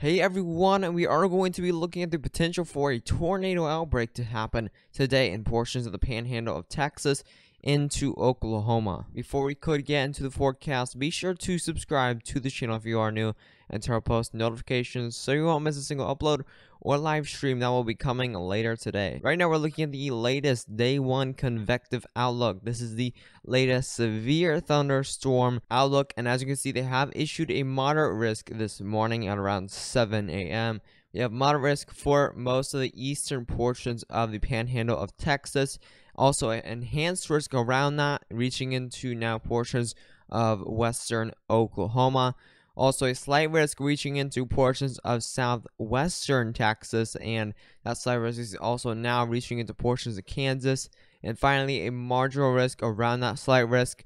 Hey everyone, and we are going to be looking at the potential for a tornado outbreak to happen today in portions of the panhandle of Texas into Oklahoma. Before we could get into the forecast, be sure to subscribe to the channel if you are new and turn on post notifications so you won't miss a single upload or live stream that will be coming later today. Right now we're looking at the latest day 1 convective outlook. This is the latest severe thunderstorm outlook, and as you can see, they have issued a moderate risk this morning at around 7 a.m. We have moderate risk for most of the eastern portions of the panhandle of Texas. Also, an enhanced risk around that, reaching into now portions of western Oklahoma. Also, a slight risk reaching into portions of southwestern Texas, and that slight risk is also now reaching into portions of Kansas. And finally, a marginal risk around that slight risk.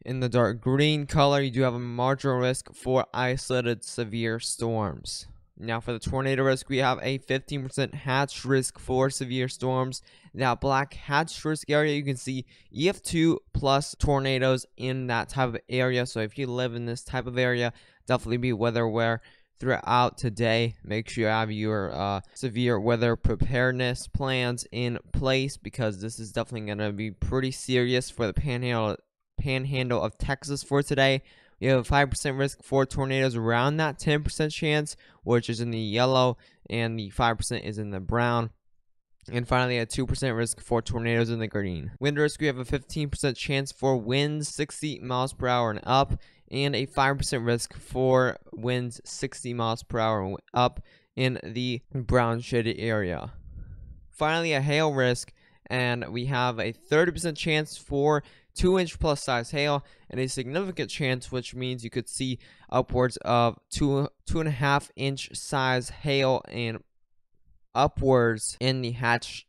In the dark green color, you do have a marginal risk for isolated severe storms. Now for the tornado risk, we have a 15% hatch risk for severe storms. That black hatch risk area, you can see EF2 plus tornadoes in that type of area. So if you live in this type of area, definitely be weather aware throughout today. Make sure you have your severe weather preparedness plans in place, because this is definitely going to be pretty serious for the panhandle of Texas for today. You have a 5% risk for tornadoes around that 10% chance, which is in the yellow, and the 5% is in the brown. And finally, a 2% risk for tornadoes in the green. Wind risk, we have a 15% chance for winds 60 miles per hour and up, and a 5% risk for winds 60 miles per hour and up in the brown shaded area. Finally, a hail risk, and we have a 30% chance for 2-inch plus size hail, and a significant chance, which means you could see upwards of 2.5-inch size hail and upwards in the hatch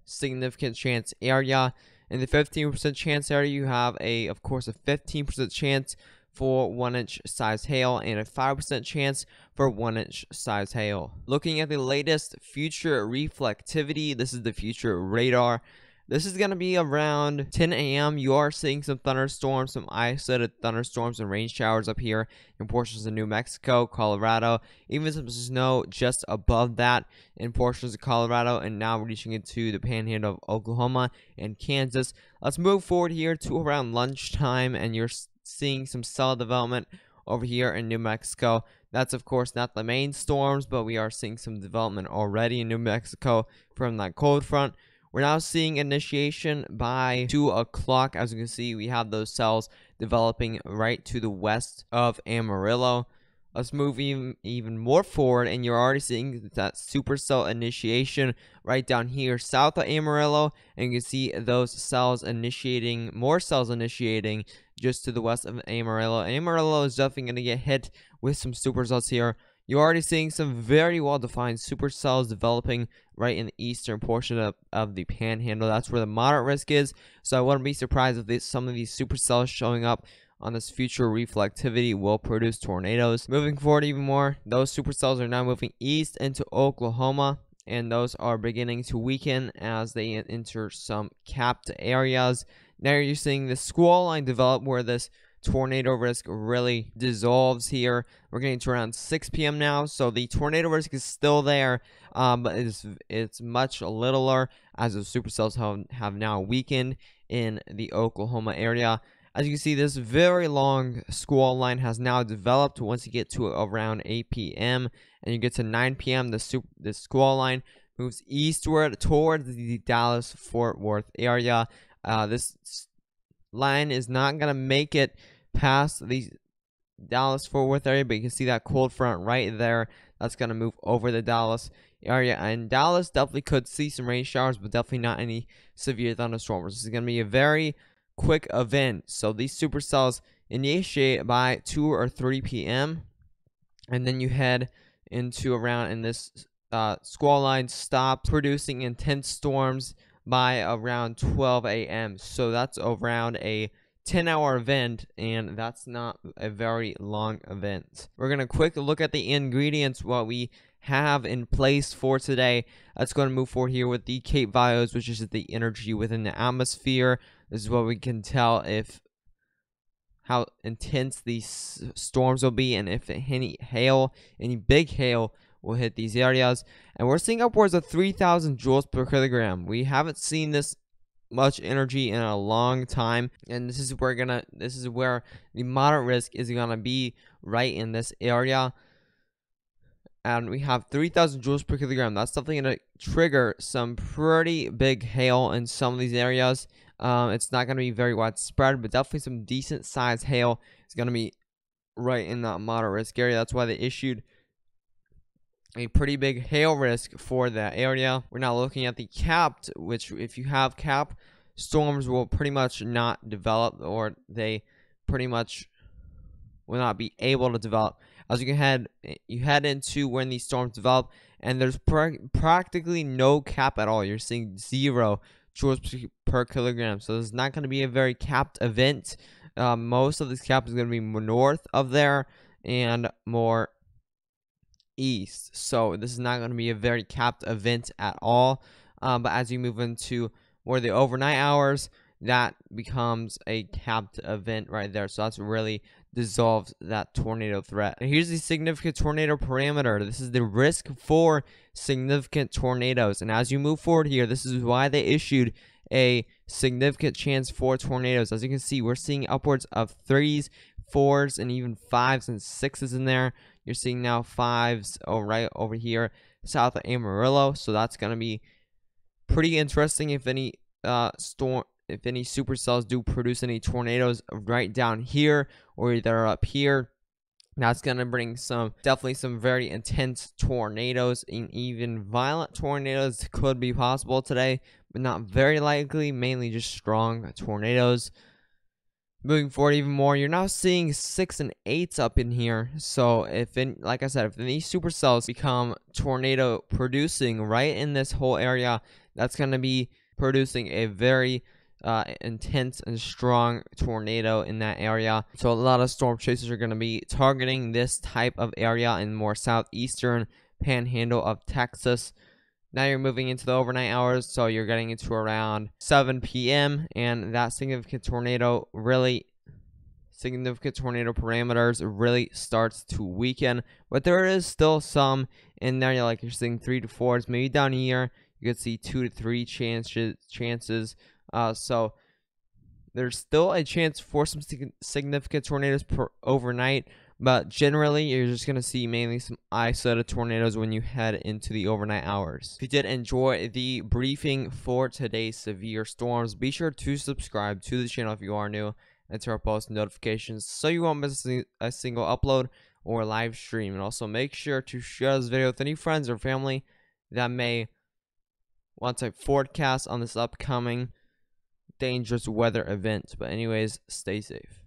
significant chance area. In the 15% chance area, you have of course a 15% chance for 1-inch size hail and a 5% chance for 1-inch size hail. Looking at the latest future reflectivity, this is the future radar. This is going to be around 10 a.m. You are seeing some thunderstorms, some isolated thunderstorms and rain showers up here in portions of New Mexico, Colorado, even some snow just above that in portions of Colorado, and now reaching into the panhandle of Oklahoma and Kansas. Let's move forward here to around lunchtime, and you're seeing some cell development over here in New Mexico. That's of course not the main storms, but we are seeing some development already in New Mexico from that cold front. We're now seeing initiation by 2 o'clock. As you can see, we have those cells developing right to the west of Amarillo. Let's move even more forward, and you're already seeing that supercell initiation right down here south of Amarillo, and you can see those cells initiating, more cells initiating just to the west of Amarillo. Amarillo is definitely going to get hit with some supercells here. You're already seeing some very well-defined supercells developing right in the eastern portion of the panhandle. That's where the moderate risk is, so I wouldn't be surprised if some of these supercells showing up on this future reflectivity will produce tornadoes. Moving forward even more, those supercells are now moving east into Oklahoma, and those are beginning to weaken as they enter some capped areas. Now you're seeing the squall line develop where this tornado risk really dissolves here. We're getting to around 6 p.m. now, so the tornado risk is still there, but it's much littler as the supercells have now weakened in the Oklahoma area. As you can see, this very long squall line has now developed. Once you get to around 8 p.m. and you get to 9 p.m., the squall line moves eastward towards the Dallas-Fort Worth area. This line is not going to make it past the Dallas-Fort Worth area, but you can see that cold front right there. That's going to move over the Dallas area, and Dallas definitely could see some rain showers, but definitely not any severe thunderstorms. This is going to be a very quick event, so these supercells initiate by 2 or 3 p.m. and then you head into around, and this squall line stops producing intense storms by around 12 a.m. So that's around a 10-hour event, and that's not a very long event. We're going to quick look at the ingredients, what we have in place for today. Let's go and move forward here with the Cape Bios, which is the energy within the atmosphere. This is what we can tell how intense these storms will be, and if any big hail will hit these areas. And we're seeing upwards of 3,000 joules per kilogram. We haven't seen this much energy in a long time, and this is where the moderate risk is gonna be, right in this area. And we have 3,000 joules per kilogram. That's something going to trigger some pretty big hail in some of these areas. It's not going to be very widespread, but definitely some decent sized hail is going to be right in that moderate risk area. That's why they issued a pretty big hail risk for that area. We're now looking at the capped, which if you have cap, storms will pretty much not develop, or they pretty much will not be able to develop. As you head into when these storms develop, and there's practically no cap at all. You're seeing 0 joules per kilogram. So there's not going to be a very capped event. Most of this cap is going to be more north of there and more east. So this is not going to be a very capped event at all. But as you move into more the overnight hours, that becomes a capped event right there. So that's really dissolves that tornado threat. And here's the significant tornado parameter. This is the risk for significant tornadoes. And as you move forward here, this is why they issued a significant chance for tornadoes. As you can see, we're seeing upwards of 3s, 4s, and even 5s and 6s in there. You're seeing now 5s right over here south of Amarillo. So that's going to be pretty interesting if any supercells do produce any tornadoes right down here or either up here. That's going to bring definitely some very intense tornadoes, and even violent tornadoes could be possible today, but not very likely, mainly just strong tornadoes. Moving forward even more, you're now seeing 6 and 8s up in here. So like I said, if these supercells become tornado producing right in this whole area, that's going to be producing a very intense and strong tornado in that area. So a lot of storm chasers are going to be targeting this type of area in more southeastern panhandle of Texas. Now you're moving into the overnight hours, so you're getting into around 7 p.m. and that significant tornado parameters really starts to weaken. But there is still some in there, like you're seeing 3 to 4s. Maybe down here you could see 2 to 3 chances. So there's still a chance for some significant tornadoes overnight, but generally you're just going to see mainly some isolated tornadoes when you head into the overnight hours. If you did enjoy the briefing for today's severe storms, be sure to subscribe to the channel if you are new, and turn on post notifications so you won't miss a single upload or live stream. And also make sure to share this video with any friends or family that may want a forecast on this upcoming dangerous weather event. But anyways, stay safe.